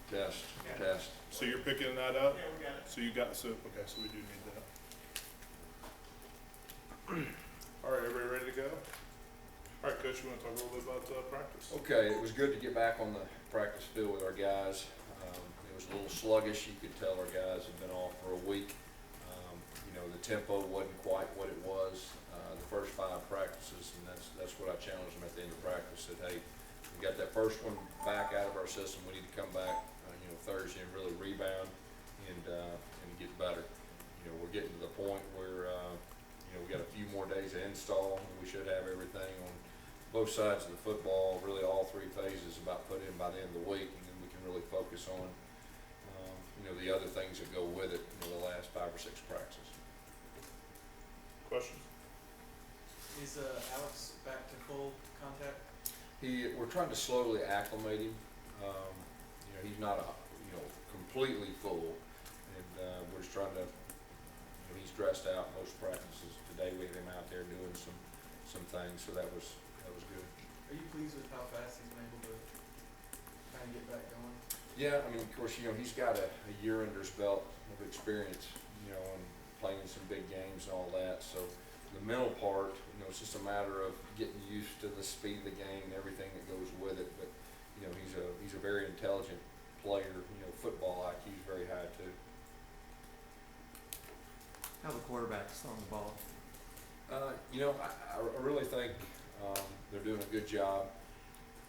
Test, Yeah. test. So you're picking that up? Yeah, we got it. So you got, so, okay, so we do need that. All right, everybody ready to go? All right, Coach, you wanna talk a little bit about, practice? Okay, it was good to get back on the practice field with our guys. It was a little sluggish. You could tell our guys had been off for a week. The tempo wasn't quite what it was the first 5 practices, and that's what I challenged them at the end of practice. Said, hey, we got that first one back out of our system. We need to come back, Thursday and really rebound and get better. We're getting to the point where we got a few more days to install, and we should have everything on both sides of the football, really all 3 phases about put in by the end of the week, and then we can really focus on the other things that go with it, the last 5 or 6 practices. Questions? Is Alex back to full contact? We're trying to slowly acclimate him. He's not completely full, and we're just trying to. He's dressed out most practices. Today we had him out there doing some things, so that was good. Are you pleased with how fast he's been able to kind of get back going? Yeah, I mean, of course, he's got a year under his belt of experience, and playing some big games and all that. So the mental part, it's just a matter of getting used to the speed of the game and everything that goes with it. But he's a very intelligent player. Football IQ is very high too. How the quarterbacks on the ball? I really think they're doing a good job.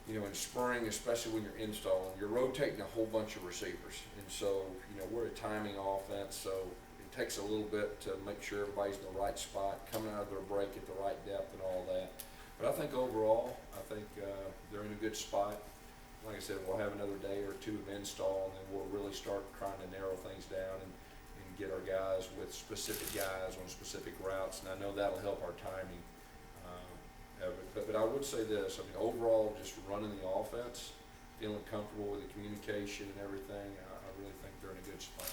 In spring, especially when you're installing, you're rotating a whole bunch of receivers. And so, we're a timing offense, so it takes a little bit to make sure everybody's in the right spot, coming out of their break at the right depth and all that. But I think overall, they're in a good spot. Like I said, we'll have another day or 2 of install, and then we'll really start trying to narrow things down and get our guys with specific guys on specific routes. And I know that'll help our timing. But I would say this, overall, just running the offense, feeling comfortable with the communication and everything, I really think they're in a good spot.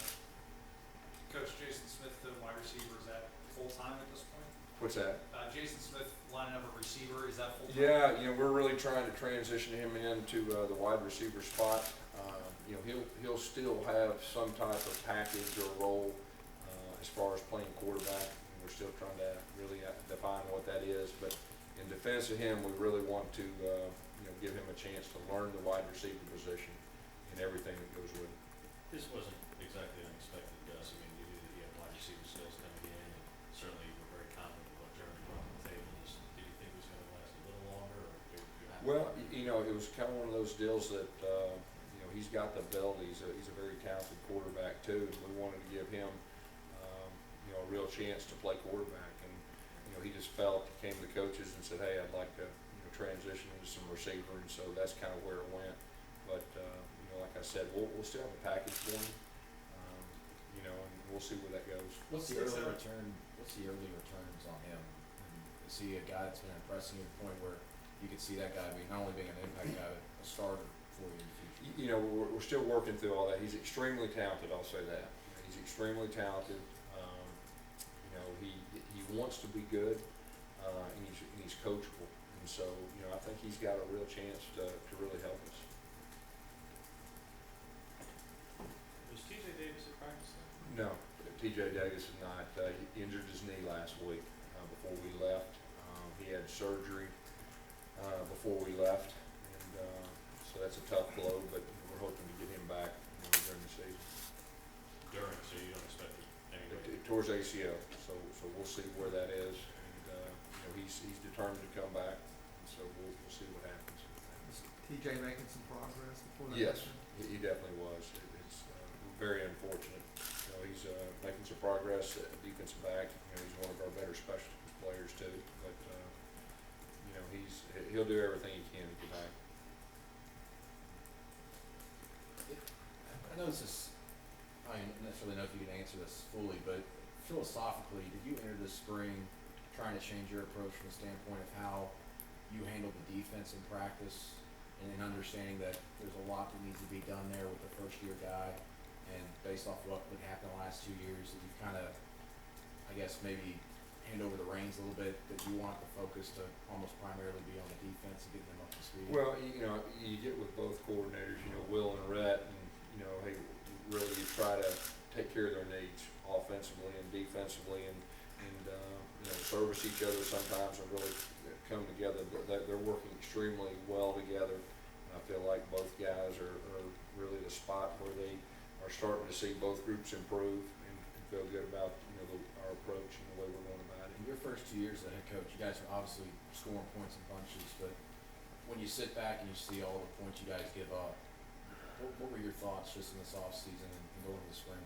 Coach, Jason Smith, the wide receiver, is that full-time at this point? What's that? Jason Smith lining up a receiver, is that full-time? Yeah, we're really trying to transition him into the wide receiver spot. He'll still have some type of package or role as far as playing quarterback. We're still trying to really define what that is, but in defense of him, we really want to give him a chance to learn the wide receiver position and everything that goes with it. This wasn't exactly unexpected, Gus. I mean, you knew that he had wide receiver skills coming in, and certainly you were very confident in what Jeremy brought to the table. Did you think it was going to last a little longer, or you happy? Well, it was kind of one of those deals that he's got the ability. He's a very talented quarterback too, and we wanted to give him a real chance to play quarterback. And he just came to the coaches and said, hey, I'd like to transition into some receiver, and so that's kind of where it went. But like I said, we'll still have a package for him, and we'll see where that goes. What's the early returns on him? And is he a guy that's been impressing you to the point where you could see that guy not only being an impact guy, but a starter for you in the future? We're still working through all that. He's extremely talented, I'll say that. He's extremely talented. He wants to be good, and he's coachable. And so, I think he's got a real chance to really help us. Was TJ Davis at practice then? No, TJ Davis is not. He injured his knee last week before we left. He had surgery before we left, and so that's a tough blow, but we're hoping to get him back during the season. So you don't expect it anyway? Towards ACL, so we'll see where that is, and he's determined to come back, and so we'll see what happens. Was TJ making some progress before that? Yes, happened? he definitely was. It's very unfortunate. He's making some progress at defensive back. He's one of our better special players too, but he'll do everything he can to get back. I know this is, I don't necessarily know if you can answer this fully, but philosophically, did you enter this spring trying to change your approach from the standpoint of how you handle the defense in practice and in understanding that there's a lot that needs to be done there with the first-year guy, and based off what would happen the last 2 years, that you kind of, I guess, maybe hand over the reins a little bit, that you want the focus to almost primarily be on the defense and getting them up to speed? Well, you get with both coordinators, Will and Rhett, and take care of their needs offensively and defensively, and you know, service each other sometimes and really come together. But they're working extremely well together. And I feel like both guys are really the spot where they are starting to see both groups improve and feel good about, you know, our approach and the way we're going about it. In your first 2 years as a head coach, you guys are obviously scoring points in bunches, but when you sit back and you see all the points you guys give up, what were your thoughts just in this offseason and going into the spring